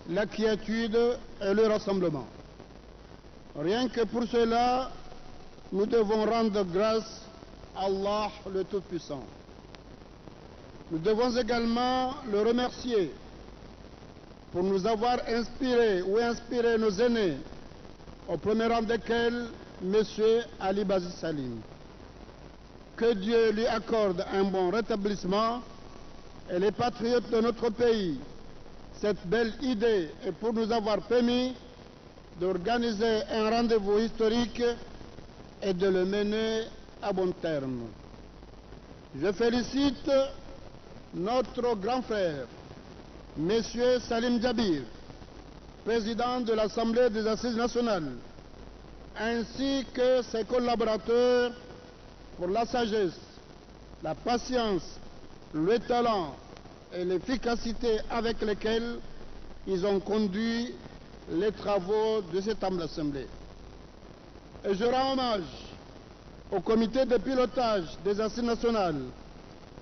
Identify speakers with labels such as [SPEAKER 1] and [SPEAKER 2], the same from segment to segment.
[SPEAKER 1] la quiétude et le rassemblement. Rien que pour cela, nous devons rendre grâce à Allah le Tout-Puissant. Nous devons également le remercier pour nous avoir inspiré nos aînés, au premier rang desquels M. Ali Bazi Salim. Que Dieu lui accorde un bon rétablissement et les patriotes de notre pays cette belle idée et pour nous avoir permis d'organiser un rendez-vous historique et de le mener à bon terme. Je félicite notre grand frère, M. Salim Djabir, président de l'Assemblée des Assises nationales, ainsi que ses collaborateurs pour la sagesse, la patience, le talent et l'efficacité avec lesquels ils ont conduit les travaux de cette humble assemblée. Et je rends hommage au comité de pilotage des Assises nationales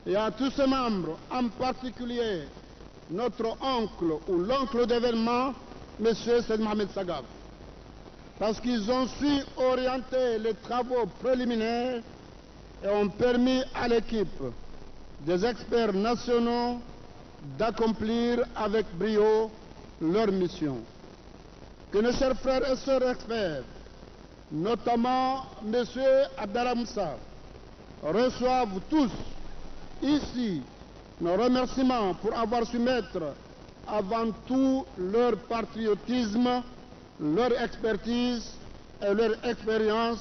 [SPEAKER 1] et à tous ses membres, en particulier notre oncle ou l'oncle d'événement, M. Seyd Mohamed Sagaf, parce qu'ils ont su orienter les travaux préliminaires et ont permis à l'équipe des experts nationaux d'accomplir avec brio leur mission. Que nos chers frères et sœurs experts, notamment M. Abdallah Moussa, reçoivent tous ici nos remerciements pour avoir su mettre avant tout leur patriotisme, leur expertise et leur expérience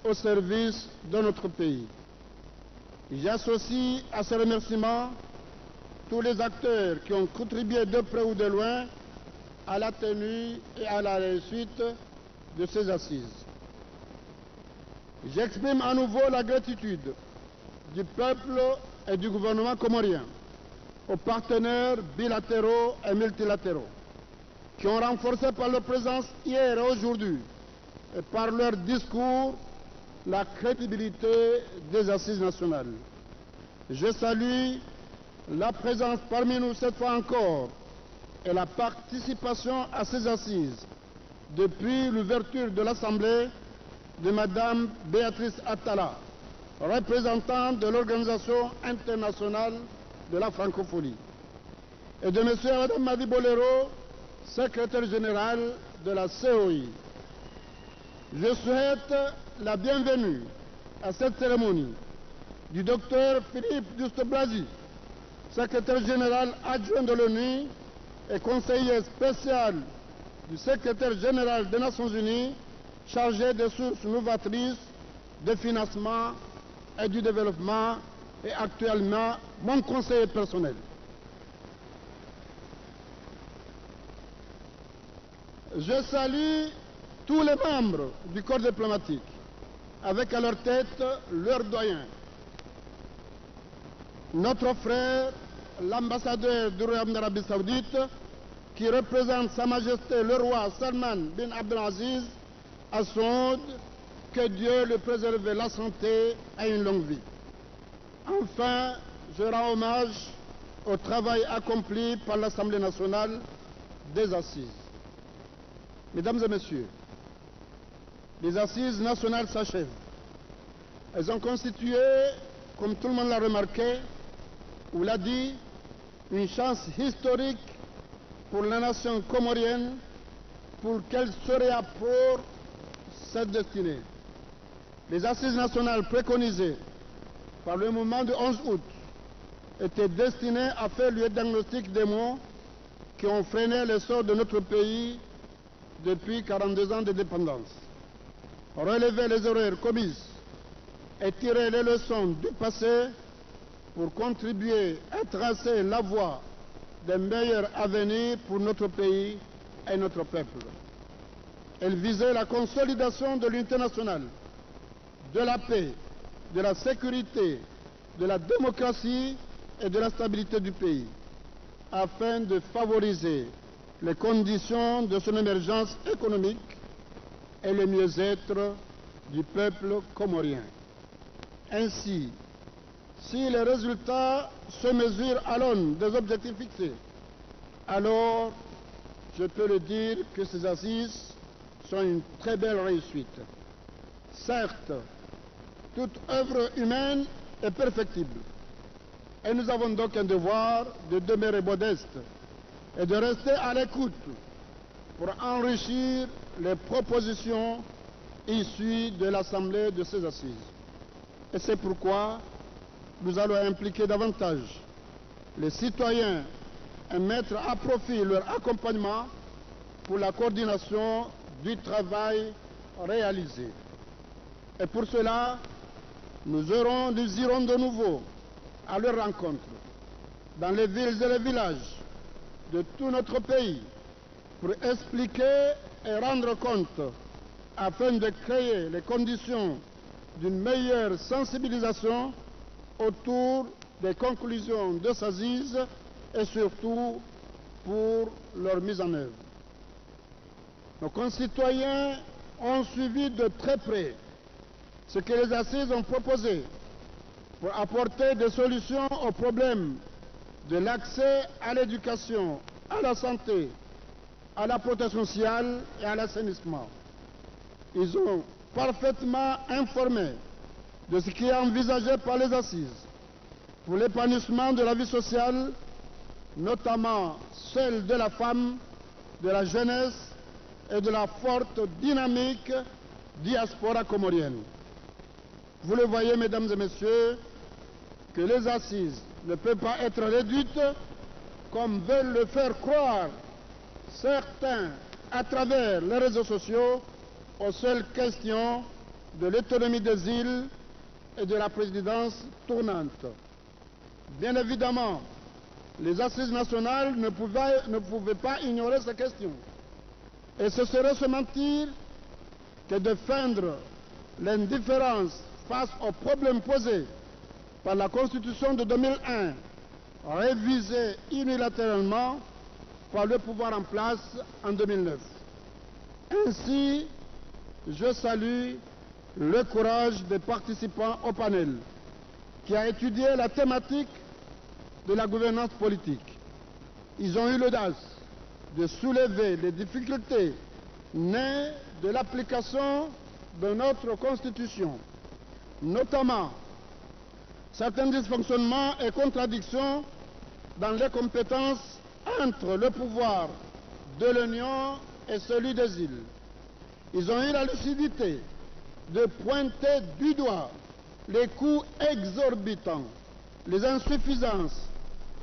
[SPEAKER 1] au service de notre pays. J'associe à ces remerciements tous les acteurs qui ont contribué de près ou de loin à la tenue et à la réussite de ces assises. J'exprime à nouveau la gratitude du peuple et du gouvernement comorien aux partenaires bilatéraux et multilatéraux qui ont renforcé par leur présence hier et aujourd'hui et par leur discours la crédibilité des assises nationales. Je salue la présence parmi nous cette fois encore et la participation à ces assises depuis l'ouverture de l'Assemblée de Mme Béatrice Attala, représentante de l'Organisation internationale de la francophonie, et de M. et Mme Madi Bolero, secrétaire général de la COI. Je souhaite la bienvenue à cette cérémonie du Dr Philippe Douste-Blazy, secrétaire général adjoint de l'ONU et conseiller spécial du secrétaire général des Nations Unies chargé des sources novatrices, de financement et du développement et actuellement mon conseiller personnel. Je salue tous les membres du corps diplomatique, avec à leur tête leur doyen, notre frère, l'ambassadeur du Royaume d'Arabie Saoudite, qui représente Sa Majesté le roi Salman bin Abdelaziz à Saoud, que Dieu lui préserve la santé et une longue vie. Enfin, je rends hommage au travail accompli par l'Assemblée nationale des Assises. Mesdames et Messieurs, les Assises nationales s'achèvent. Elles ont constitué, comme tout le monde l'a remarqué, ou l'a dit, une chance historique pour la nation comorienne pour qu'elle se réapproprie cette destinée. Les assises nationales préconisées par le mouvement du 11 août étaient destinées à faire le diagnostic des maux qui ont freiné l'essor de notre pays depuis 42 ans de dépendance, relever les erreurs commises et tirer les leçons du passé pour contribuer à tracer la voie d'un meilleur avenir pour notre pays et notre peuple. Elle visait la consolidation de l'unité nationale, de la paix, de la sécurité, de la démocratie et de la stabilité du pays, afin de favoriser les conditions de son émergence économique et le mieux-être du peuple comorien. Ainsi, si les résultats se mesurent à l'aune des objectifs fixés, alors je peux le dire que ces assises sont une très belle réussite. Certes, toute œuvre humaine est perfectible. Et nous avons donc un devoir de demeurer modeste et de rester à l'écoute pour enrichir les propositions issues de l'Assemblée de ces assises. Et c'est pourquoi nous allons impliquer davantage les citoyens et mettre à profit leur accompagnement pour la coordination du travail réalisé. Et pour cela, nous irons de nouveau à leur rencontre dans les villes et les villages de tout notre pays pour expliquer et rendre compte afin de créer les conditions d'une meilleure sensibilisation autour des conclusions de ces assises et surtout pour leur mise en œuvre. Nos concitoyens ont suivi de très près ce que les assises ont proposé pour apporter des solutions aux problèmes de l'accès à l'éducation, à la santé, à la protection sociale et à l'assainissement. Ils ont parfaitement informé de ce qui est envisagé par les assises pour l'épanouissement de la vie sociale, notamment celle de la femme, de la jeunesse et de la forte dynamique diaspora comorienne. Vous le voyez, mesdames et messieurs, que les assises ne peuvent pas être réduites, comme veulent le faire croire certains à travers les réseaux sociaux, aux seules questions de l'autonomie des îles et de la présidence tournante. Bien évidemment, les assises nationales ne pouvaient pas ignorer ces questions. Et ce serait se mentir que de feindre l'indifférence face aux problèmes posés par la Constitution de 2001, révisée unilatéralement par le pouvoir en place en 2009. Ainsi, je salue le courage des participants au panel qui a étudié la thématique de la gouvernance politique. Ils ont eu l'audace de soulever les difficultés nées de l'application de notre Constitution, notamment certains dysfonctionnements et contradictions dans les compétences entre le pouvoir de l'Union et celui des îles. Ils ont eu la lucidité de pointer du doigt les coûts exorbitants, les insuffisances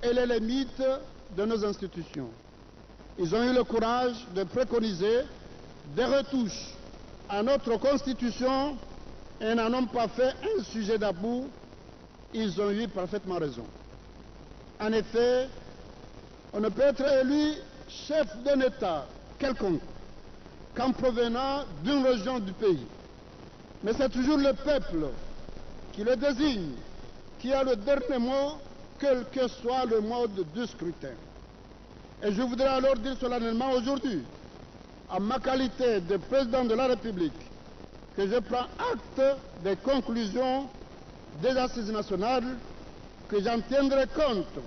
[SPEAKER 1] et les limites de nos institutions. Ils ont eu le courage de préconiser des retouches à notre Constitution et n'en ont pas fait un sujet d'abou. Ils ont eu parfaitement raison. En effet, on ne peut être élu chef d'un État quelconque qu'en provenant d'une région du pays. Mais c'est toujours le peuple qui le désigne, qui a le dernier mot, quel que soit le mode du scrutin. Et je voudrais alors dire solennellement aujourd'hui, en ma qualité de président de la République, que je prends acte des conclusions des assises nationales, que j'en tiendrai compte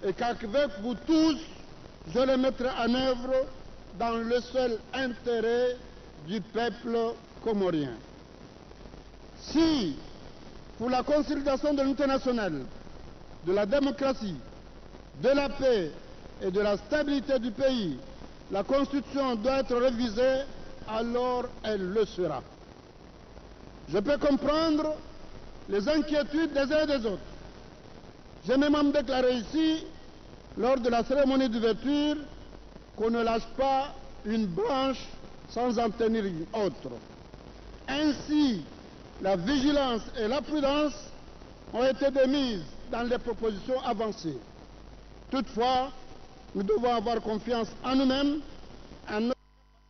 [SPEAKER 1] et qu'avec vous tous, je les mettrai en œuvre dans le seul intérêt du peuple comorien. Si, pour la consolidation de l'unité nationale, de la démocratie, de la paix et de la stabilité du pays, la Constitution doit être révisée, alors elle le sera. Je peux comprendre les inquiétudes des uns et des autres. J'ai même déclaré ici, lors de la cérémonie d'ouverture, qu'on ne lâche pas une branche sans en tenir une autre. Ainsi, la vigilance et la prudence ont été démises dans les propositions avancées. Toutefois, nous devons avoir confiance en nous-mêmes, en notre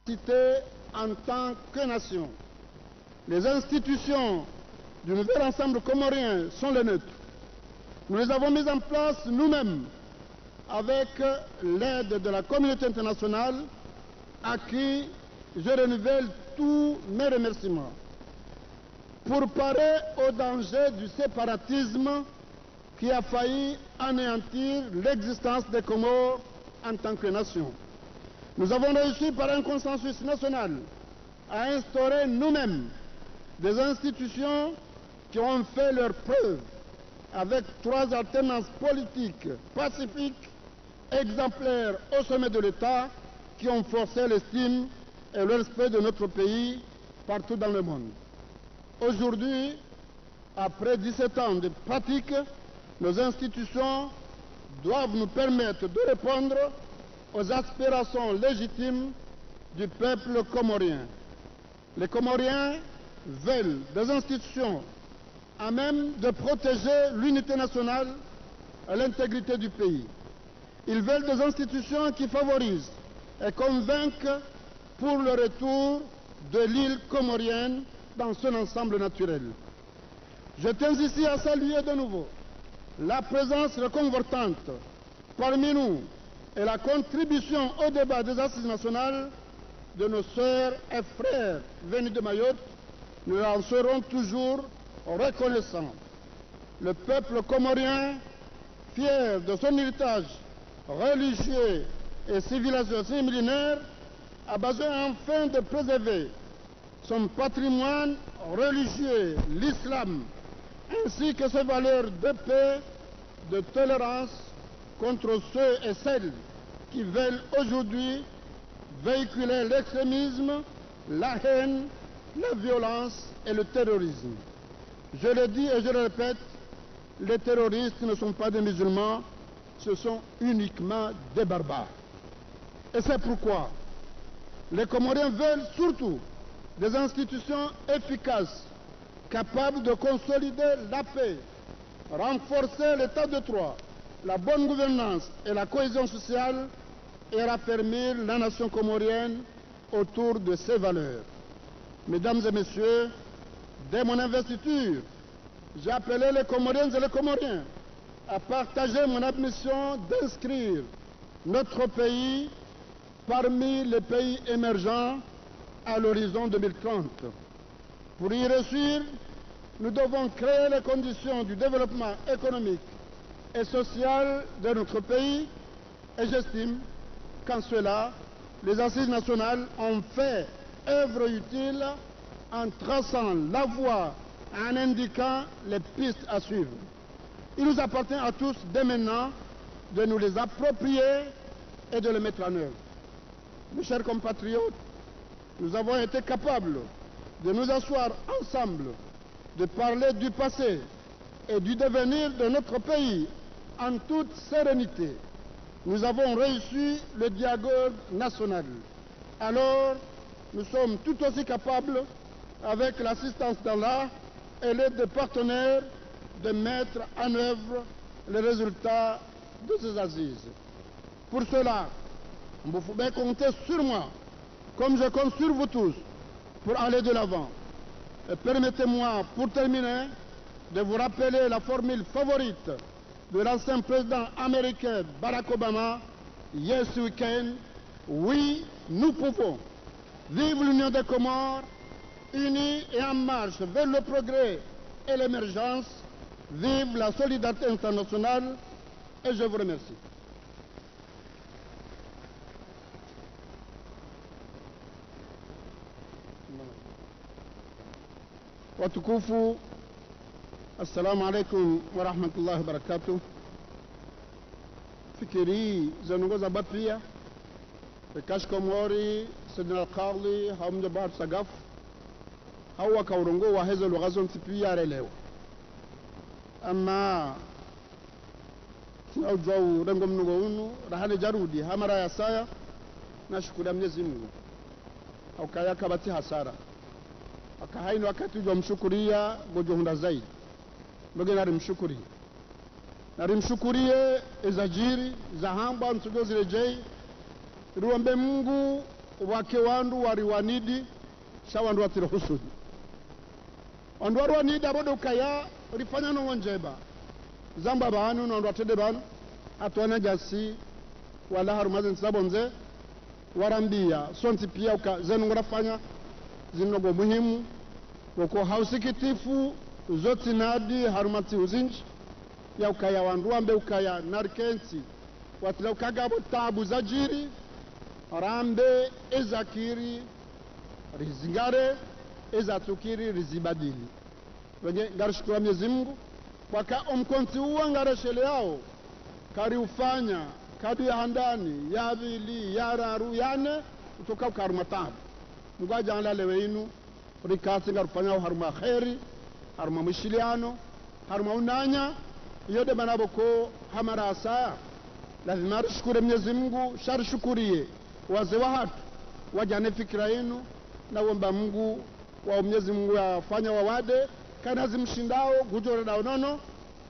[SPEAKER 1] capacité en tant que nation. Les institutions du nouvel ensemble comorien sont les nôtres. Nous les avons mises en place nous-mêmes avec l'aide de la communauté internationale à qui je renouvelle tous mes remerciements. Pour parer au danger du séparatisme qui a failli anéantir l'existence des Comores en tant que nation. Nous avons réussi par un consensus national à instaurer nous-mêmes des institutions qui ont fait leurs preuves avec 3 alternances politiques pacifiques, exemplaires au sommet de l'État, qui ont forcé l'estime et le respect de notre pays partout dans le monde. Aujourd'hui, après 17 ans de pratique, nos institutions doivent nous permettre de répondre aux aspirations légitimes du peuple comorien. Les Comoriens veulent des institutions à même de protéger l'unité nationale et l'intégrité du pays. Ils veulent des institutions qui favorisent et convainquent pour le retour de l'île comorienne dans son ensemble naturel. Je tiens ici à saluer de nouveau la présence réconfortante parmi nous et la contribution au débat des assises nationales de nos sœurs et frères venus de Mayotte. Nous en serons toujours reconnaissants. Le peuple comorien, fier de son héritage religieux et civilisation millénaire, a besoin enfin de préserver son patrimoine religieux, l'islam, ainsi que ses valeurs de paix, de tolérance contre ceux et celles qui veulent aujourd'hui véhiculer l'extrémisme, la haine, la violence et le terrorisme. Je le dis et je le répète, les terroristes ne sont pas des musulmans, ce sont uniquement des barbares. Et c'est pourquoi les Comoriens veulent surtout des institutions efficaces, capables de consolider la paix, renforcer l'état de droit, la bonne gouvernance et la cohésion sociale et raffermir la nation comorienne autour de ses valeurs. Mesdames et messieurs, dès mon investiture, j'ai appelé les Comoriennes et les Comoriens à partager mon ambition d'inscrire notre pays parmi les pays émergents à l'horizon 2030. Pour y réussir, nous devons créer les conditions du développement économique et social de notre pays et j'estime qu'en cela, les assises nationales ont fait œuvre utile en traçant la voie, en indiquant les pistes à suivre. Il nous appartient à tous dès maintenant de nous les approprier et de les mettre en œuvre. Mes chers compatriotes, nous avons été capables de nous asseoir ensemble, de parler du passé et du devenir de notre pays en toute sérénité. Nous avons réussi le dialogue national. Alors, nous sommes tout aussi capables, avec l'assistance d'Allah et l'aide des partenaires, de mettre en œuvre les résultats de ces assises. Pour cela, vous pouvez compter sur moi, comme je compte sur vous tous, pour aller de l'avant. Et permettez-moi, pour terminer, de vous rappeler la formule favorite de l'ancien président américain Barack Obama: Yes, we can. Oui, nous pouvons. Vive l'Union des Comores, unie et en marche vers le progrès et l'émergence. Vive la solidarité internationale et je vous remercie. Watukufu, assalamu alaikum wa rahmatullahi wa barakatuh. Fikiri zanongoza bapia Kash Komori Sidna Al-Qarli Hamd Bar Sagaf hawa kaurongo wa hezo lughazon tipia leo ama au rengo mnugo unu rahane jarudi hamara ya saya na shukuru Mwenyezi Mungu au kaya kabati hasara akahaini wakati ujwa mshukuria gojohunda zaidi mboge narimshukurie ezajiri zahamba nsugozi rejei ruombe Mungu wake wandu wariwanidi shawandu watiruhusudi wandu wariwanidi abodo kaya rifanya no njeba zamba banu no watede banu atwana jasi wala harumazi nsabonze warambia sonti pia uka zenu ngorafanya zinogo muhimu wako hausikitifu zoti nadi harumati uzinji ya ukaya wandu ambe ukaya narkensi watila ukagabo tabu zajiri rambe ezakiri rizingare ezatukiri rizibadili wenge ngarishukuru Mwenyezi Mungu waka omkonti uwa ngareshele yao kari ufanya kadu ya handani ya vili ya raru yane utoka ukaruma tabu mgwaja ala leweinu rikasi ngarufanya haruma kheri haruma mishiliano haruma unanya yode manaboko hamara asaya lazima rishukure Mwenyezi Mungu sharishukuriye waze wa hatu wajane fikira yenu na womba Mungu wa Mwenyezi Mungu yafanya wawade kana zimshindao gujore na onono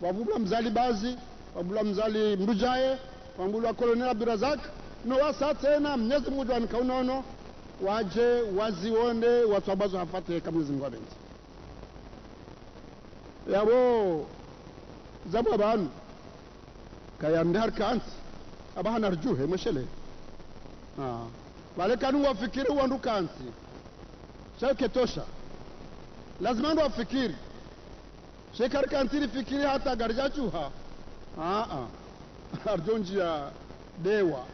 [SPEAKER 1] wabula mzali bazi wabula mzali mrujaye wabula kolonel Abdurazak no wasa tena Mwenyezi Mungu anika unono waje wazione watu ambazo hafate kama Mwenyezi Mungu abenzi yabo zabo banu kaya ndar kansi abahana arjuhe mshele wale kanu wafikiri wandu kansi shauke tosha lazima ndo wafikiri shekar kantiri fikiri hata garja chuha arjonji ya dewa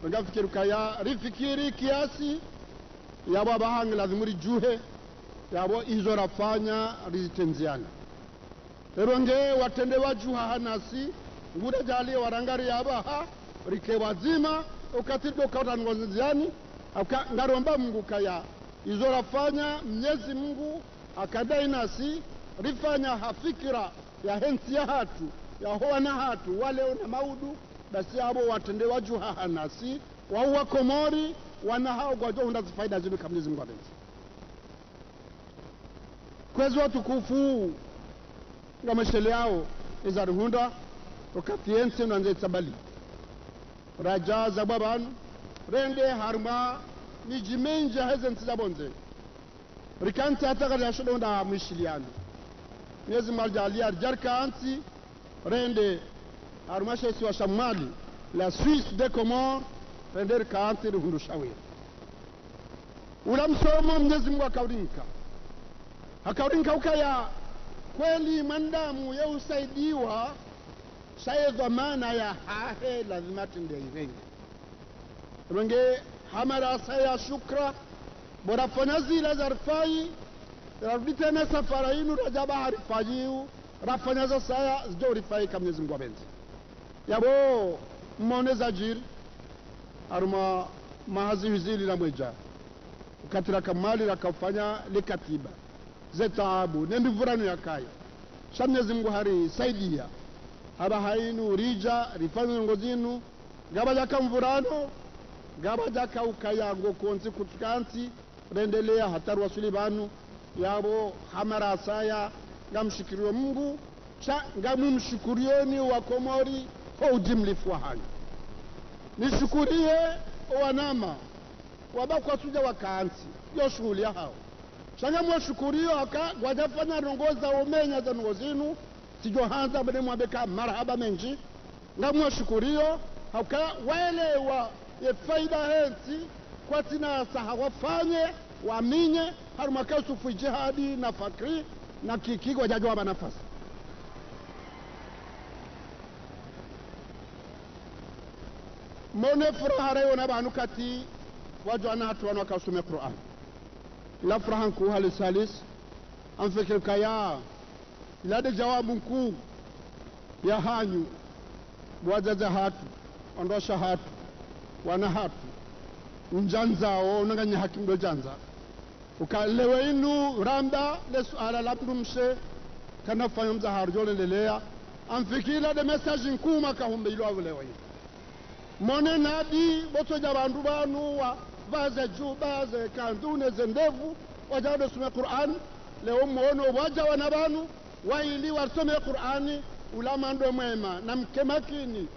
[SPEAKER 1] nga fikiri kaya rifikiri kiasi yabo abahanga lazima rijuhe yabo izo rafanya rizitenziana eronge watende wajuha hanasi ngude jali warangari yabaha rike wazima ukatido kauta ngoziani ngaromba Mungu kaya izo rafanya Mwenyezi Mungu akadai nasi rifanya hafikira ya hensi ya hatu ya hoana hatu wale una maudu basi abo watende wajuha hanasi wauwa komori wana hao gwajo hundazi faida zibi kama Mwenyezi Mungu abenzi kwezi watu kufu nga mashele yao izari hunda wakati yense unanze tabali raja za babanu rende harma nijimenja hezen tizabonze rikanti hata kada yashodo nda mwishiliano Mwenyezi Mungu alia jarka anti rende harma shesi wa shamali la Suisse de Comores rende rikanti hundu shawir ula msomo Mwenyezi Mungu akaurinka ukaya kweli mandamu ya usaidiwa shaye dhamana ya hahe lazima tende irenge renge hamara saya shukra bora fanazi la zarfai rabitana safara inu rajaba harifajiu rafanyaza saya zjorifai kama Mwenyezi Mungu abenzi yabo moneza jiri aruma mahazi hizili la mweja ukatira kamali la kafanya likatiba zetaabu nendi vuranu ya kaya Mwenyezi Mungu hari saidia haba hainu rija rifanya ngozinu gaba jaka mvurano gaba jaka ukaya ngo konzi kutukanti rendelea hataru wasuli banu yabo hamara saya ngamshikiriwe Mungu cha ngamumshikurioni wa Komori kwa ujimlifu wa hanyu nishukurie wanama wabakwa suja wakansi yo shughuli ya hao shanga mwashukurio haka wajafanya rongoza umenya za ngozinu sijo hanza bade mwabeka marhaba menji ngamwashukurio haka wale wa ye faida hensi kwa tina saha wafanye waminye harumakasu jihadi na fakri na kiki wajajwa ba nafasi mone furaha rayo na banukati wajwana hatu wanakasume Qur'an la furahan ku hal salis an fikir kaya ila da jawabun ku ya hanyu wajaza hatu ondosha hatu wana hatu unjanzao nanganya hakim do janza ukalewe inu randa le suala labdumshe kana fayumza harjole lelea an fikira de message kuma ka humbe ilo awlewe mone nadi boto jabandu banu wa baze jubaze kandune zendevu wajado sume Qur'an leo muono waja wanabanu waili wasome Qur'ani ulama ndo mwema na mkemakini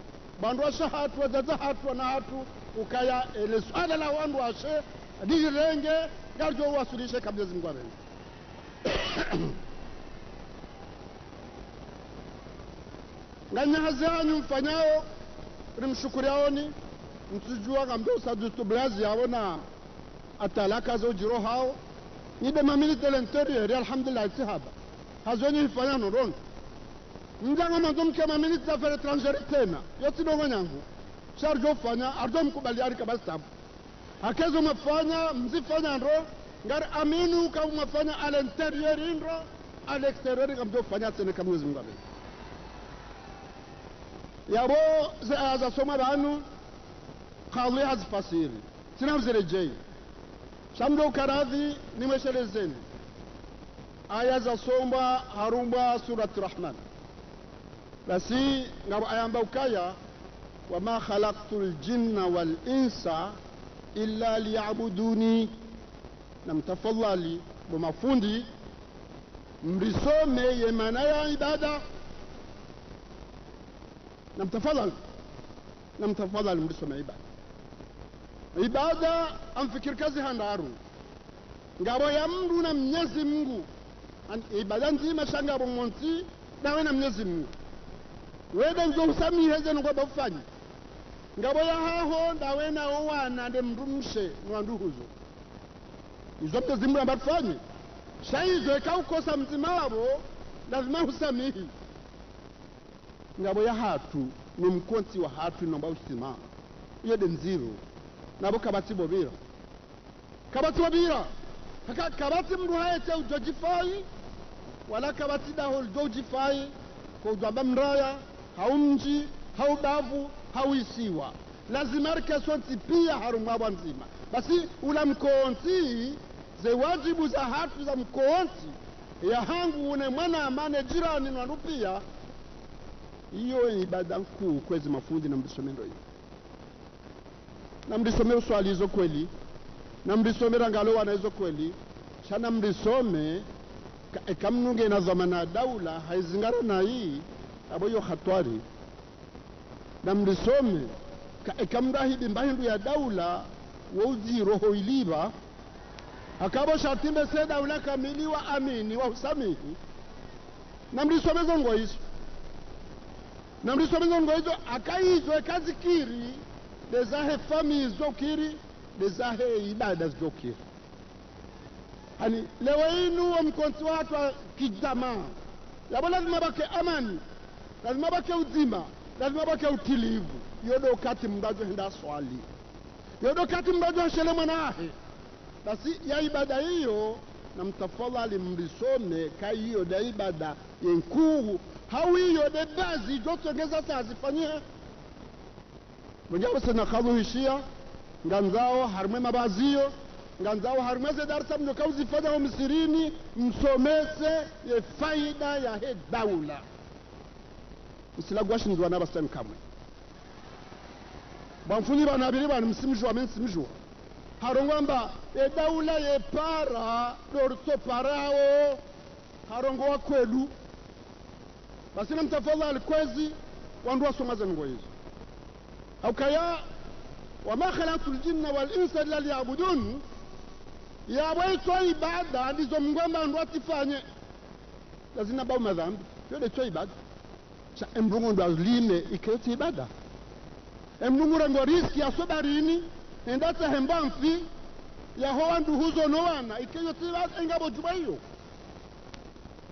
[SPEAKER 1] bandu shahatu wazaza hatu na hatu ukaya ile swala la wandu washe direnge garjo wasulishe kabla Mwenyezi Mungu amen nganya hazanyu mfanyao rimshukuriaoni mtujua kamdo sadustu blazi yaona atalaka zo jiro hao nibe mamilite l'interieur alhamdulillah sihaba hazoni fanya noron ndanga manzom kama minute d'affaires étrangères tena yoti dongo nyangu charge fanya ardo mkubaliari kabasta Akezo mafanya mzifanya ndo ngar aminu kama mafanya à l'intérieur ndo à l'extérieur kama mfanya tena kama Mwenyezi Mungu abe. Yabo za soma banu qadhi hazfasiri. Sina mzirejei. Shamdo karadhi nimeshelezeni. Aya za somba harumba surat Rahman. Basi ngabo ayamba ukaya wama khalaqtul jinna wal insa illa liya'buduni. Na mtafadhali mafundi mrisome yemana ya ibada. Na mtafadhali mrisome ibada. Ibada amfikir kazi handaru ngabo ya mndu na Mwenyezi Mungu. Ibada nzima shangabo monti nawe na Mwenyezi Mungu. Weda nzo usamihe zenu kwa bafanya ngabo ya haho ndawe na wana nde mrumshe nwandu huzo izote zimra mbafanye shaizo ikaukosa mtimabo lazima usamihi ngabo ya hatu ni mkonti wa hatu nomba usima iyo de nziro nabo kabati bobira haka kabati mndu haete ujojifai wala kabati daho ujojifai kwa ujamba mraya haumji haubavu hauisiwa lazima rikasonti pia harumabwa nzima basi ula mkonti ze wajibu za hatu za mkonti ya hangu une mwana amane jirani nwandu pia iyo ibada nkuu kwezi mafundi na mdisomendo hiyo na mdisome uswali hizo kweli na mdisome rangalo wana hizo kweli shana mdisome kamnunge na zamana daula haizingara na hii abo yo khatwari na mdisome kamrahidi mbahindu ya daula wauzi roho iliba akabo shatimbe se daula kamili wa amini wa usamihi na mdisome zongo hizo akaizwe kazikiri dezahe fami zokiri dezahe ibada zokiri hani lewe inu wa mkonti watu wa kijamaa yabo lazima bake amani lazima bake uzima lazima bake utilivu yodo kati mbajo henda swali yodo kati mbajo hashele mwanahe basi ya ibada hiyo na mtafadhali mrisome kai hiyo da ibada yenkuu hawiyo de bazi jotongeza sazifanyie mwenyewe sana kazo hishia nganzao harme mabaziyo nganzao harmeze darsa mnyoka uzifanya wa misirini msomese ye faida ya he daula msilagwashi nduwa naba stem kamwe bamfuni banabiri bani msimjua mensimjua harongwamba ye daula ye para dorso parao harongo wa kwelu basi na mtafadhali kwezi wandu wasomaze ngo hizo au kaya wama khalaqtul jinna wal insa illa liya'budun ya waito ibada ndizo mngomba ndo atifanye lazima bao madhambi yote cho ibada cha embungu ndo azline iketi ibada embungu ndo riski asobarini endata hembamfi ya hoa ndu huzo noana ikeyo ibada engabo jubayo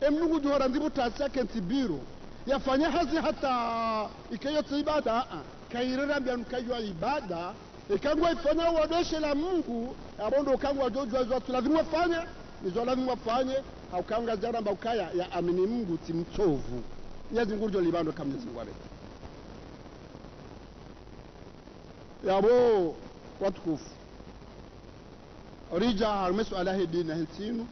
[SPEAKER 1] emnungu juhora ndibu tasa kentibiro yafanya hazi hata ikayo ibada kairera mbya nkajwa ibada ikangwa ifanya wadoshe la Mungu abondo kangwa jojwa zote lazima fanya nizo lazima fanye au kanga jara mbakaya ya amini Mungu timchovu Mwenyezi Mungu jo libando kama Mwenyezi Mungu yabo watukufu orija harmesu alahi dina hentinu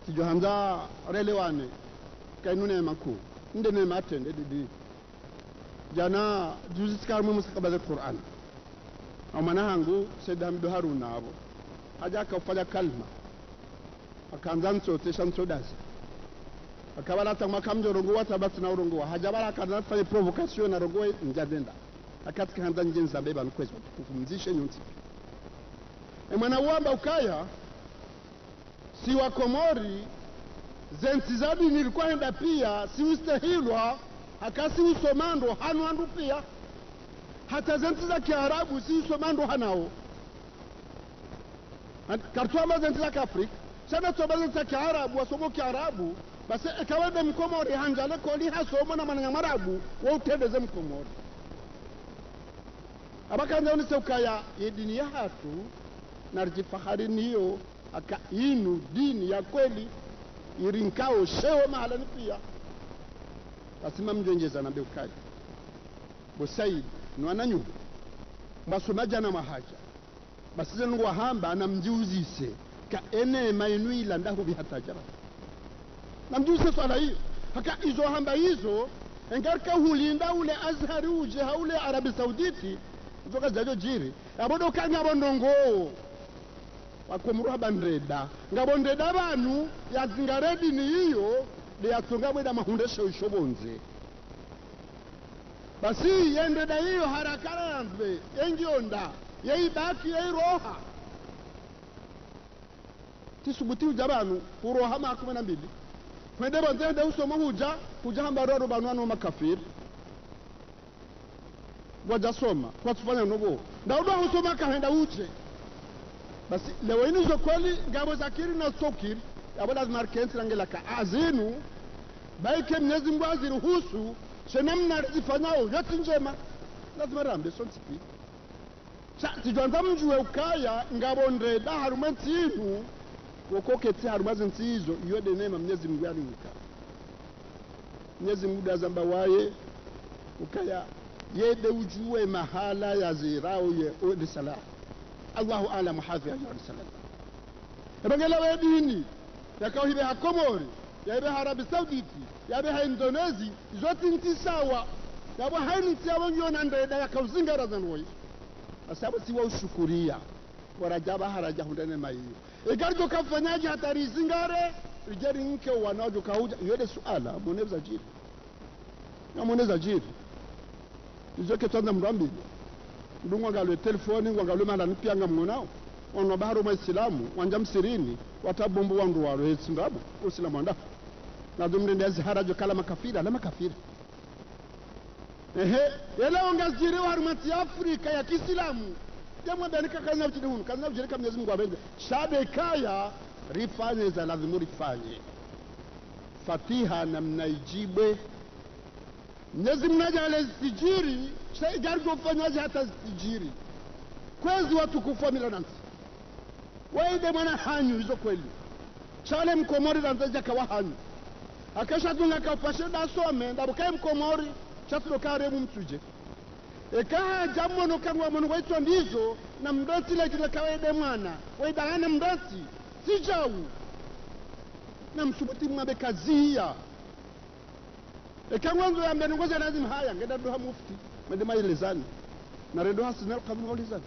[SPEAKER 1] tijohanza relewane kainune maku ndene matende didi jana juzi skarmu musakabale Qur'an au manahangu Said Hamid Haruna abo haja akafanya kalma akaanza nsote shamsodasi akabala tamwa kamjo rongo wata basi na rongo haja bala akaanza fanya provocation na rongo njadenda akatika handa njenza beba mkwezi kukumzishe nyunti mwana uamba ukaya si wa Komori zentizadi nilikuwa henda pia si ustahilwa hakasi usomando hanuandu pia hata zentiza Kiarabu si usomando hanao kartuama zentiza Kiafrika sana toba zentiza Kiarabu wasomo Kiarabu basi ekawede Mkomori hanjale koli hasomo na mananya marabu wa utendeze Mkomori abakanja unise ukaya dini ya hatu narjifahari niyo aka inu dini ya kweli irinkao shewe mahala ni pia asima mjengeza na ukaya bosaid nwananyu basomaja na mahaja basize ngo hamba na mjiuzise ka ene mainuila ndaho bihatajara na mjiuzise swala hiyo haka izo hamba hizo engarka hulinda ule azhari uje haule Arabi Sauditi zoka zajo jiri abodo kanga bondongo wakomruha bandreda ngabondeda banu yazingaredi ni hiyo de yatunga mweda mahundesha ushobonze basi yendeda hiyo harakana nzwe engionda yeibaki yeiroha tisubuti ujabanu uroha ma 12 kwende banzende usoma huja hambaroro banwano makafiri wajasoma kwa tufanya nobo ndaudo usoma kahenda uche basi leo ini zo kweli ngabo zakiri na sokiri abo lazima arkensi rangela ka azinu baike Mwenyezi Mungu aziruhusu senamna zifanyao yote njema lazima rambe sontipi tijonza mjue ukaya ngabo ndeda harumanti inu wokoketi harumazi hizo yode neema Mwenyezi Mungu yarinka Mwenyezi Mungu azamba waye ukaya yede ujue mahala ya zirao ye odi salah Allahu alamu hadhi ya salam ebangela wedini yakao hibe hakomori yabe Arabi Sauditi yabe ha Indonesia zote nti sawa yabo haini tiawo yona ndeda yakauzinga razanoi asabu siwa ushukuria warajaba haraja hundane mai igarjo kafanyaji hatari zingare rijari nke wanajo kauja yode suala moneza jiri na moneza jiri izoke tanda mrambi ndungwa ngalo telefoni ngalo mala nipianga mngonao ono baharo maislamu wanja msirini watabombo wandu waro etsindabu usilamu anda na dumndezi harajo kala makafira la makafira yela ongaziri wa harumati Afrika ya Kiislamu jambo ndika kaza mtidunu kaza mjirika Mwenyezi Mungu abenge shabe kaya rifanye za lazima rifanye Fatiha na mnaijibe Mwenyezi Mungu ajale sijiri shaigar kufanya hata sijiri kwezi watu kufa milanansi waide mwana hanyu hizo kweli chale mkomori danzaja kawa hanyu akasha tunga kafashe da some ndabukaye mkomori chatulo karemu mtuje eka jambo no kangwa munu waitwa ndizo na mdoti la kile kawaide mwana waidana mdoti sijawu na msubuti mwabe kazia eka mwanzo ya mbenongoza lazima haya ngeda doha mufti madema ilezani na redo hasina alqabul walizani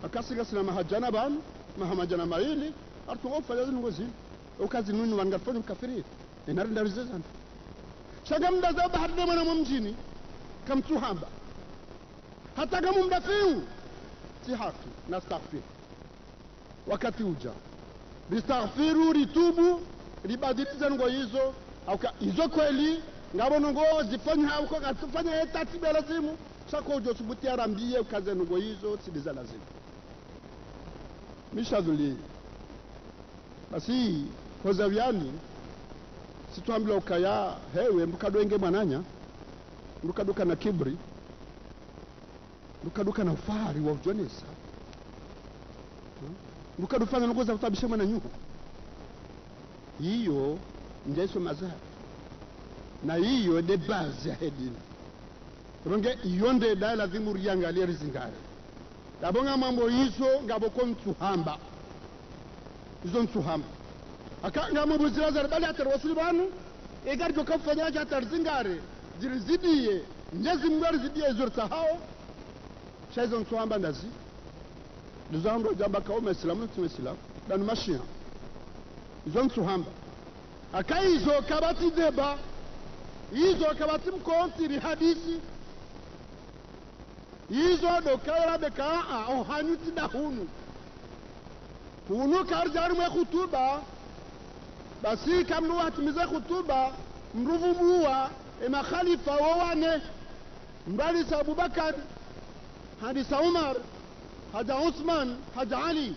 [SPEAKER 1] akasiga sina mahajana ban mahamajana maili artuofa lazima ngozi ukazi nunu wangafanyo kafiri inarinda rizezani shagamda za bahadde mwana mumjini kamtuhamba hata kama mdafiu si haki nastaghfir wakati uja bistaghfiru ritubu ribadiliza ngo hizo au hizo kweli ngabo ngo zifanya huko katufanya etati bila lazimu sako ujo subuti arambie ukaze ngo hizo sidiza lazimu mishadhuli basi kozaviani situambila ukaya hewe mkadwenge mwananya mkaduka na kibri mkaduka na ufahari wa ujonesa mkadufanya ngoza kutabisha mwana nyuko hiyo njeso mazari na hiyo de base ya hedini ronge yonde da lazima riangalia rizingare dabonga mambo hizo ngabo kontuhamba hizo ntuhamba akanga mubuzira zarbali atarwasuli banu egarjo kafanya hata rizingare jirizidie Mwenyezi Mungu arizidie zurta hao shaizo ntuhamba ndazi duzamro jamba kaume islamu tumesilamu dan mashia hizo ntuhamba akaizo kabati deba hizo kabati mkontiri hadisi hizo dokara beka au hanyuti dahunu hunu karjaru mwe khutuba basi kamnu watimiza khutuba mruvubuwa ema khalifa wawane mbali sa Abubakar hadisa Umar haja Uthman haja Ali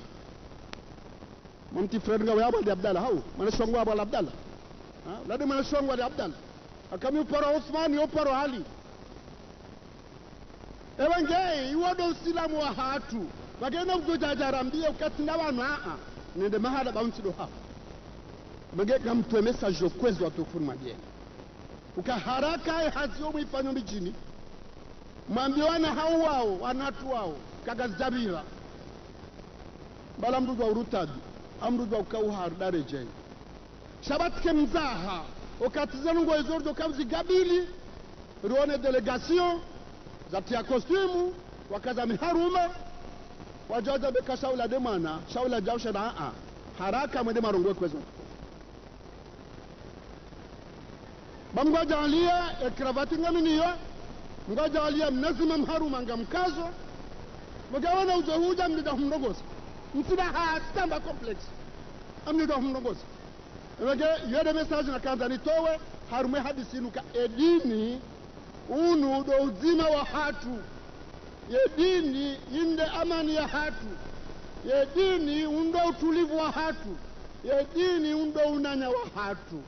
[SPEAKER 1] mumti fredga wa Abu Abdallah hau manashongwa Abu Abdallah ladi manashongwa Abu Abdallah akami uparo Uthman yoparo Ali ewange iwodo usilamu wa hatu bagenda kujojajarambia ukatinda wanu nende mahala bounce do hapo bagenda mtu message okwezo watukufu mageni ukaharaka hazio mwifanyo mijini mwambiwana hao wao wanatu wao kagazjabira bala mdudu wa urutadi amdudu wa ukauhar dareje shabatike mzaha ukatizanu ngo ezordo kamzi gabili ruone delegation zatia kostumu wakaza miharuma wajaza beka shaula de mana shaula jausha na haraka mwende marongwe kwezo bamgoja alia ekravati ngaminiyo ngoja alia mnazima mharuma ngamkazo mgawana ujohuja mnida humndogoza msida stamba complex amnida humndogoza wage yode message na kanza nitowe harume hadisinuka edini unu do uzima wa hatu yedini inde amani ya hatu yedini undo utulivu wa hatu yedini undo unanya wa hatu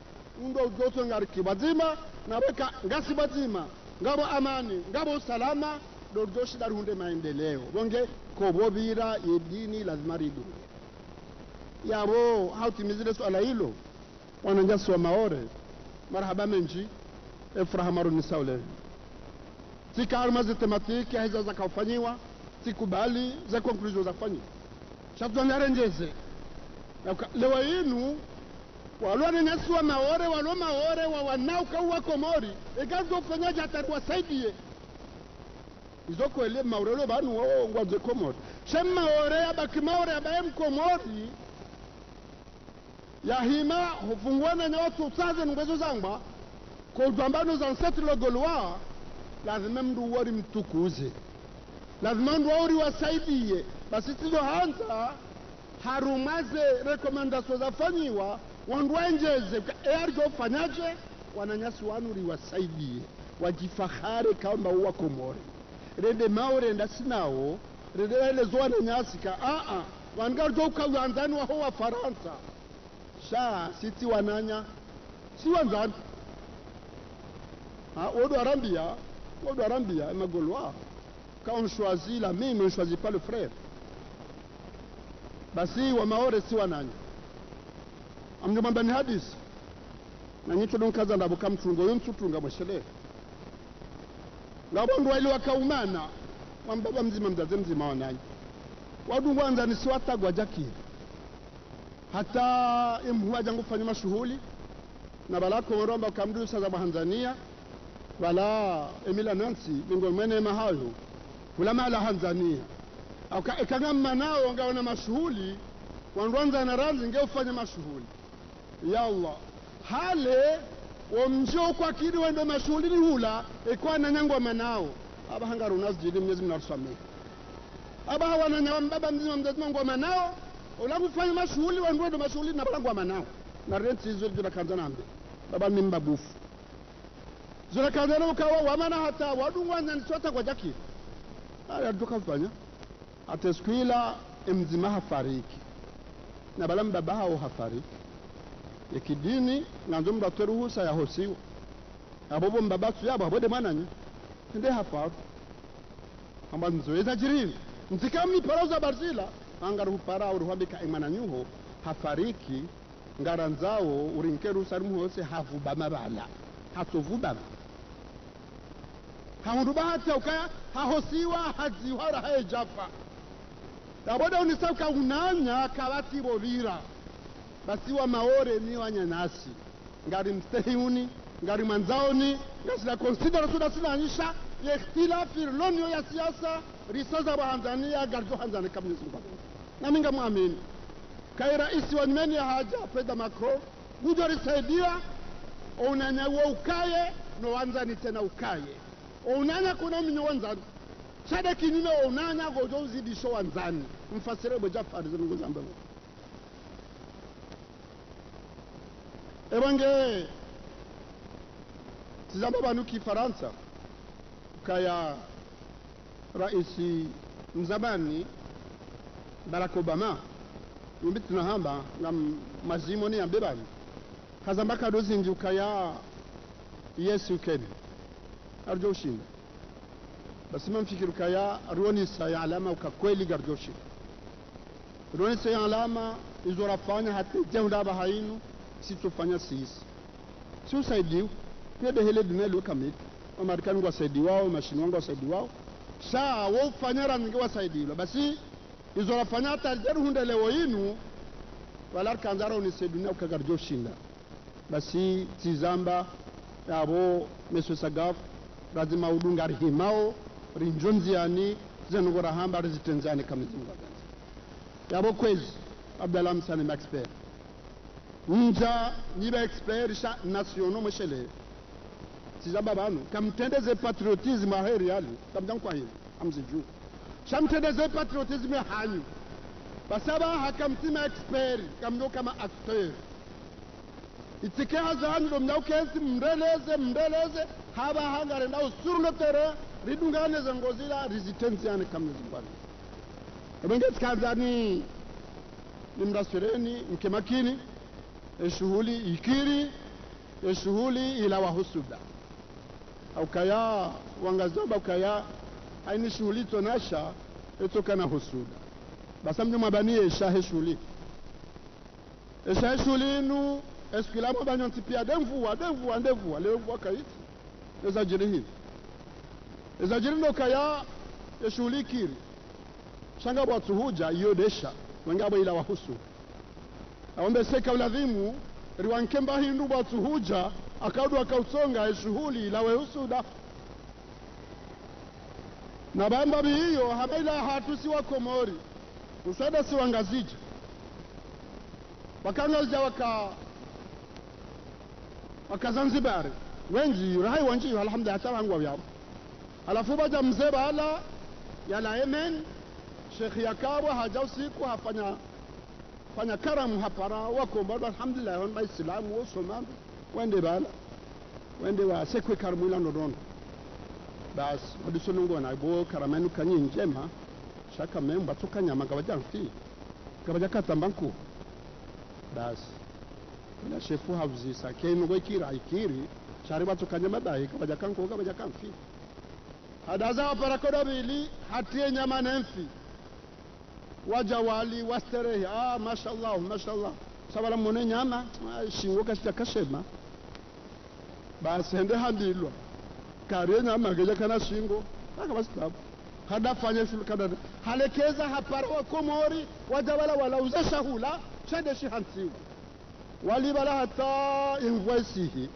[SPEAKER 1] undo ujoto ngariki bazima na weka ngasi bazima ngabo amani ngabo usalama do joshi darunde maendeleo bonge kobobira yedini lazima ridu yabo hautimizile swala hilo wananjasi wa maore marhaba menji efraha maruni saule tika armazi tematiki hizo za kufanyiwa sikubali za conclusion za kufanyiwa shatuanarengeze lewa yinu walone nyasi wa maore wa wanauka uwa komori igazo kufanyaje hatari wasaidie izo kwele maurelo banu wao ngwaze komori shema maore abaki maore abaye komori yahima hufungwana na watu usaze ngwezo zangba kwa ujambano za nseti logolwa lazima mdu wari mtukuze lazima mdu wari wasaidie basi tizo hanza harumaze rekomendasyo za fanyiwa wanduenjeze ergo fanyaje wananyasi wanuri wasaidie wajifahare kamba uwa komori rende maore ndasinao rende ele zoa nyasika wangarjo ukawanzani wa hoa Faransa sha siti wananya si wanzani Odo Arambia ma Gaulois quand on choisit la mime on ne choisit pas le frère basi wa maore si wananya amjomba ni hadis na nyito don kaza ndabo kamtungo yonsutunga mweshele ngabondu wali wakaumana wambaba mzima mzaze mzima wananya wadu kwanza ni siwatagwa jakiri hata imhuaja ngufanya mashuhuli na balako moromba kamdusa za Tanzania wala Emila Nancy mingo mwene mahayo ulama la Tanzania ikangama nao ngaona mashuhuli wanduanza na ranzi ngeufanya mashuhuli ya Allah hale wamjo kwa kidi wende mashuhuli ni hula ikwa na nyangwa manao aba hangaru nasjidi mnyezi mnarusame aba hawana nyamba mzima mzazi ngwa manao ulangu fanya mashuhuli wanduendo mashuhuli na balangwa manao na renti hizo jula kanzanambe baba mimba bufu zura kanzana ukawa wamana hata wadungwanza niswata kwa jaki haya duka fanya ateskuila mzima hafariki na balam baba hao hafariki yakidini nanzo mbatwe ruhusa ya hosiwa abobo mbabatu yabo abode mananya nde hafaru amba nzoeza jirini ntikami paroza barzila angaru para uruhabika imana nyuho hafariki ngaranzao urinkeru sarimu hose havuba mabala hatovuba haunduba hata ukaya hahosiwa haziwara haejafa taboda unisauka unanya kabati bovira basi wa maore ni wanyanasi ngari mstehuni ngari manzaoni ngasila considera suda sinanyisha ya ikhtilafi lonyo ya siasa risaza wa Tanzania garjo Tanzania kabla zumba na minga muamini kai rais wa nyemeni ya haja Pedro Macron gujo risaidia unanya wa ukaye no wanzani tena ukaye unanya kuna minyo wanzani shada kinino unanya gojo uzidisho wanzani mfasire boja farizo ngozamba ebange tizamba banuki Faransa kaya raisi mzabani Barack Obama mbitu na hamba na mazimoni ya mbebani kazambaka dozi njuka ya yes you can arjo ushinda basi mamfikiru kaya ruoni saya alama ukakweli garjoshi ruoni saya alama izorafanya hata jehunda bahainu sitofanya sisi si usaidiu pia dehele dunelo kamili Wamarekani wasaidi wao mashini wangu wasaidi wao saa wao fanyara ninge wasaidi basi izorafanya hata jeruhunda leo inu wala kanzara unisedunia ukagarjoshinda basi tizamba yabo meso sagaf lazima udungari himao rinjonziani zenugora hamba rizitenzani kamizinga yabo kwezi Abdallah Msani expert nja niba expert sha nationaux meshele tizamba banu kamtendeze patriotisme aheri yali kamdan kwa hili amziju shamtendeze patriotisme hanyu basaba hakamtima expert kamno kama acteur itikeha zanyu lomnaukezi mndeleze haba hangare ndao sur le terrain ridungane zangozila resistance kamzimbani ebengeti kazani nimrasureni mkemakini shughuli ikiri shughuli ila wahusuda au kaya wangazoba kaya aini shughuli tonasha etokana husuda basa mnyo mabanie shahe shughuli nu eskulamo banyanti pia demvua leo mvua kaiti ezajirihi no kaya shughuli kiri shanga watu huja yodesha wengabo ila wahusu aombe seka uladhimu riwankemba hindu watu huja akaudu akautsonga shughuli ila wehusuda na bamba hiyo habaila hatusi wa Komori usada si wangazija wakangalja waka Zanzibari wenji rahai wanji alhamdulillah hata wangu yao alafu baja mzee bala yala Yemen Sheikh Yakawa haja usiku fanya karamu hapara wako bado alhamdulillah on Islamu wo somando wende wa sekwe karamu ila ndodondo bas wadisonungo na bo karamenu kanyi njema shaka memba tukanyama kabajanfi kabajaka tambanku bas na shefu havzi sakeni ngo ikiri shariba tukanyama dai kabajakanfi hadaza parakoda bili hatie nyama nemfi wajawali wasterehi mashallah sabala mone nyama shingo kashema basi hende handilwa kare nyama geja kana shingo basi hada fanya shulu kada halekeza hapara wa Komori wajawala wala uza shahula shade shihansiwa wali bala hata invoice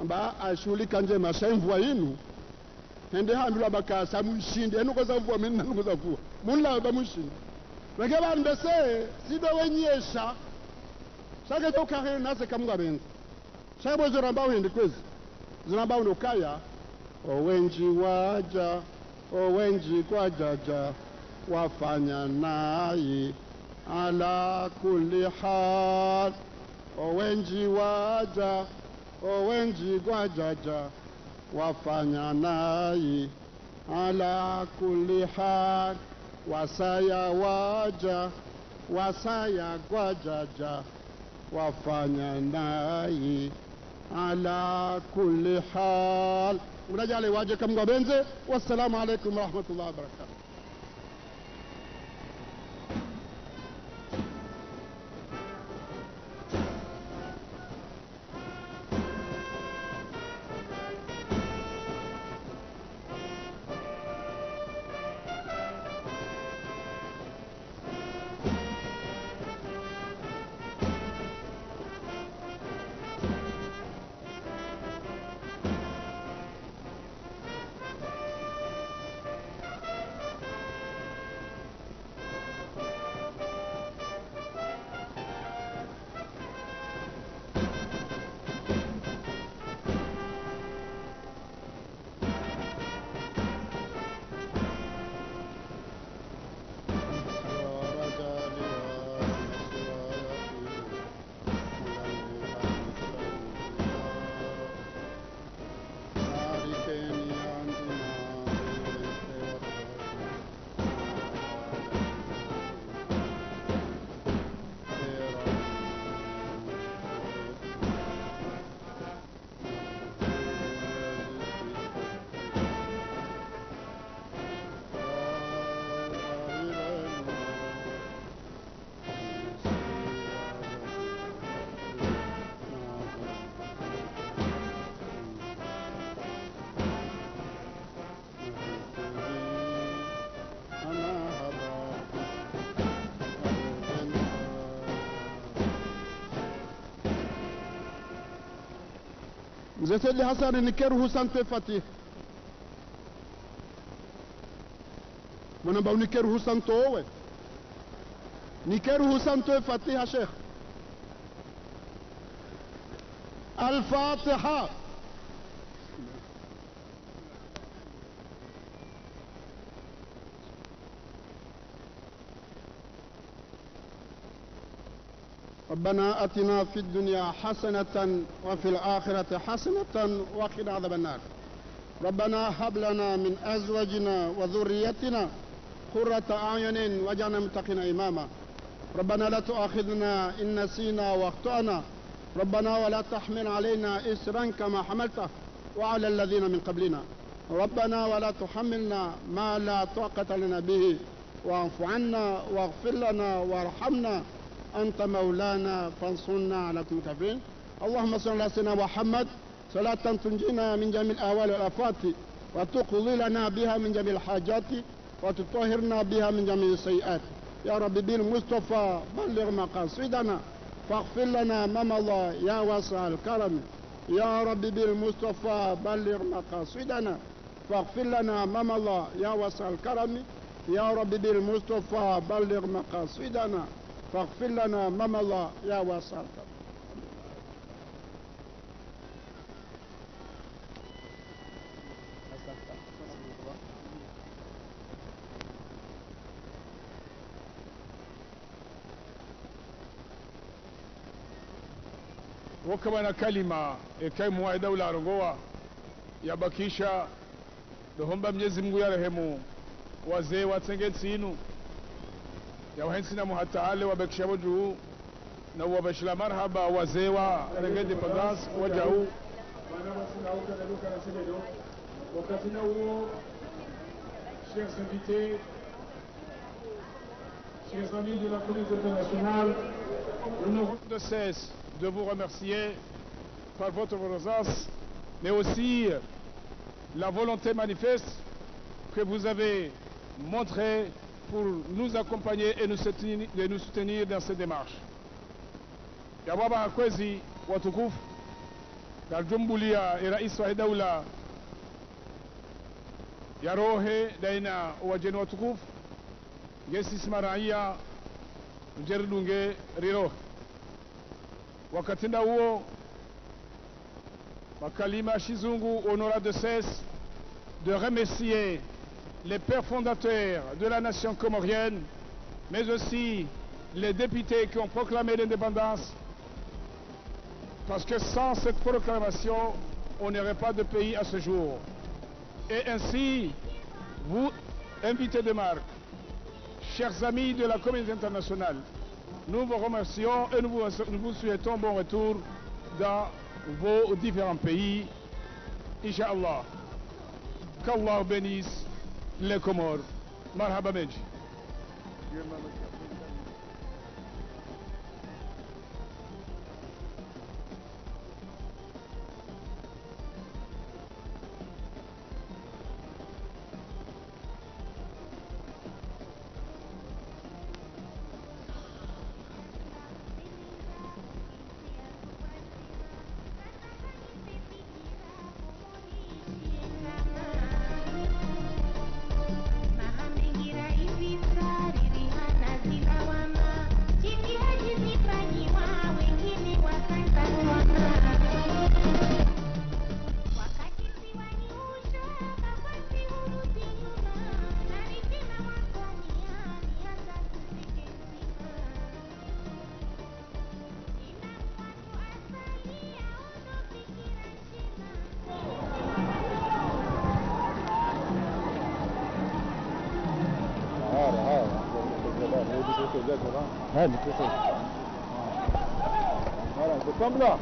[SPEAKER 1] amba ashuli kanje mashaimvua inu hende handula bakasa mushinde enuko za mvua mimi nanuko za mvua munla ba mushinde wegeba ndese sido wenyesha sage to kare nase kamwa benzi sabo zoramba wende kwezi zoramba unokaya owenji kwajaja wafanya naye ala kulli hal owenji kwajaja wafanya naye ala kulli hal wasaya kwajaja wafanya naye ala kulli hal unajale waje kamgwa benze wassalamu alaikum warahmatullahi wabarakatuh Mzee Said Hassan nikeruhu sante Fatih. Mwanamba nikeruhu santo owe. Nikeruhu santo Fatiha Sheikh. Al-Fatiha. ربنا أتنا في الدنيا حسنة وفي الآخرة حسنة وقنا عذاب النار. ربنا هب لنا من أزواجنا وذريتنا قرة أعين واجعلنا متقين إماما. ربنا لا تؤاخذنا إن نسينا واخطأنا. ربنا ولا تحمل علينا إسرا كما حملته وعلى الذين من قبلنا. ربنا ولا تحملنا ما لا طاقة لنا به واعف عنا واغفر لنا وارحمنا أنت مولانا فانصرنا على الكافرين. اللهم صل على سيدنا محمد صلاة تنجينا من جميع الأهوال والآفات وتقضي لنا بها من جميع الحاجات وتطهرنا بها من جميع السيئات. يا رب بالمصطفى بلغ مقاصدنا فاغفر لنا ما مضى يا واسع الكرم. يا رب بالمصطفى بلغ مقاصدنا فاغفر لنا ما مضى يا واسع الكرم. يا رب بالمصطفى بلغ مقاصدنا فاغفر لنا ما مضى يا واسع الكرم.
[SPEAKER 2] Wakawa na kalima ikaimu wa daula arongoa yabakisha dohomba Mwenyezi Mungu yarehemu wazee watengeti inu ya wahensina muhataale wabakisha wajuu na wabashila marhaba wazee wa regede pagas wajau wakati na huo chers invités chers amis de la communauté internationale, nous n'avons de cesse de vous remercier par votre présence, mais aussi la volonté manifeste que vous avez montrée pour nous accompagner et nous soutenir dans cette démarche. Yababa Hakwezi watukufu Galjumbulia Rais wa Daula ya Rohe daina wajeni watukufu Gesi Ismaraia Mjeridunge Rirohe. Wakatinda huo makalima Shizungu honora de cesse de remercier les pères fondateurs de la nation comorienne, mais aussi les députés qui ont proclamé l'indépendance, parce que sans cette proclamation, on n'aurait pas de pays à ce jour. Et ainsi, vous, invités de marque, chers amis de la communauté internationale, nous vous remercions et nous vous souhaitons bon retour dans vos différents pays. Inch'Allah. Qu'Allah bénisse les Comores. Marhaba Menji. Voilà, c'est comme là.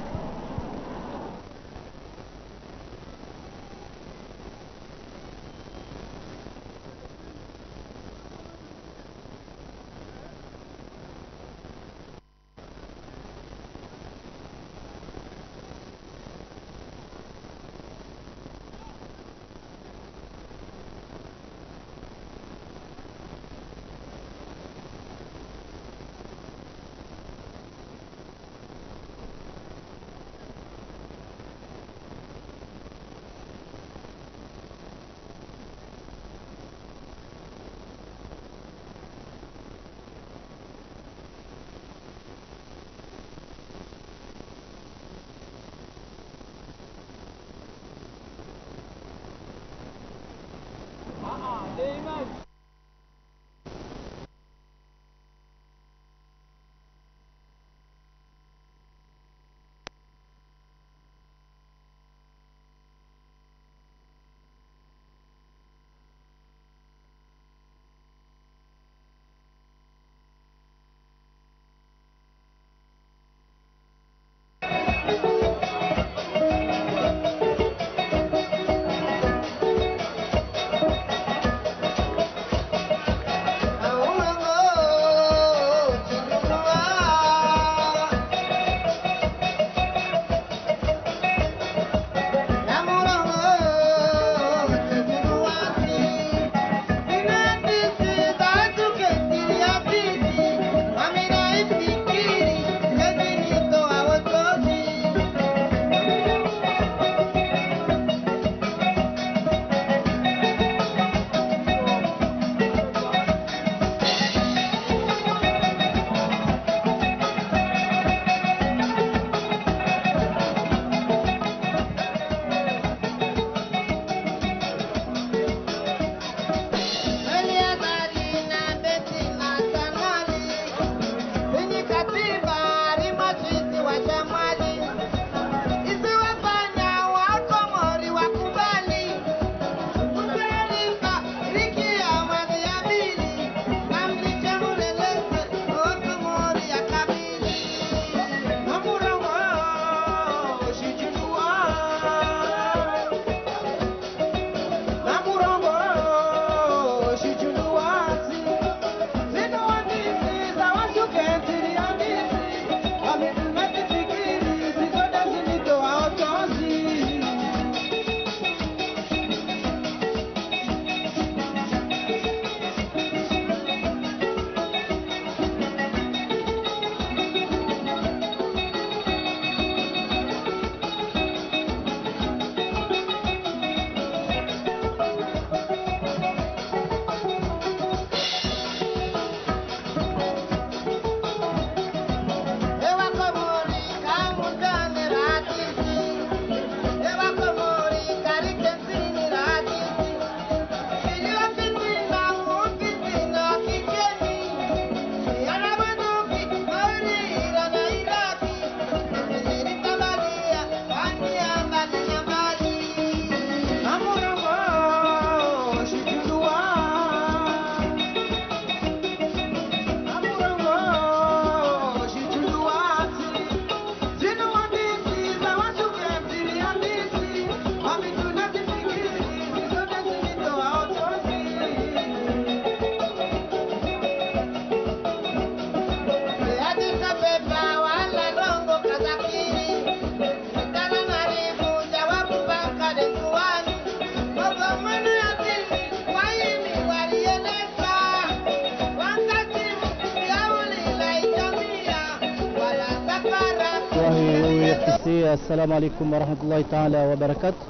[SPEAKER 3] wose, assalamu alaikum warahmatullahi ta'ala wabarakatuh.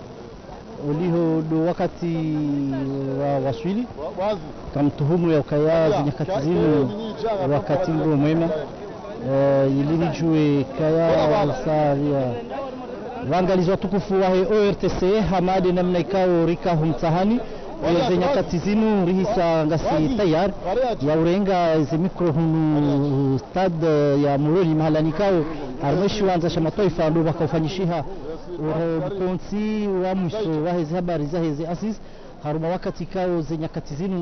[SPEAKER 3] Uliho do wakati wa waswili kamtuhumu ya ukaya nyakati zinu wakati ngo mwema ilinijue kaya saria wangalizwa tukufu wa ORTC hamadi namna ikao rika humtahani za nyakati zinu rihisa ngasi tayar ya urenga ze mikro hunu stad ya Moroni mahalani kao armeshi wanza shamatoifa ndo wakafanyishiha ukonsi wa mwisho wa hizi habari za hizi asis haruma wakati kao ze nyakati zinu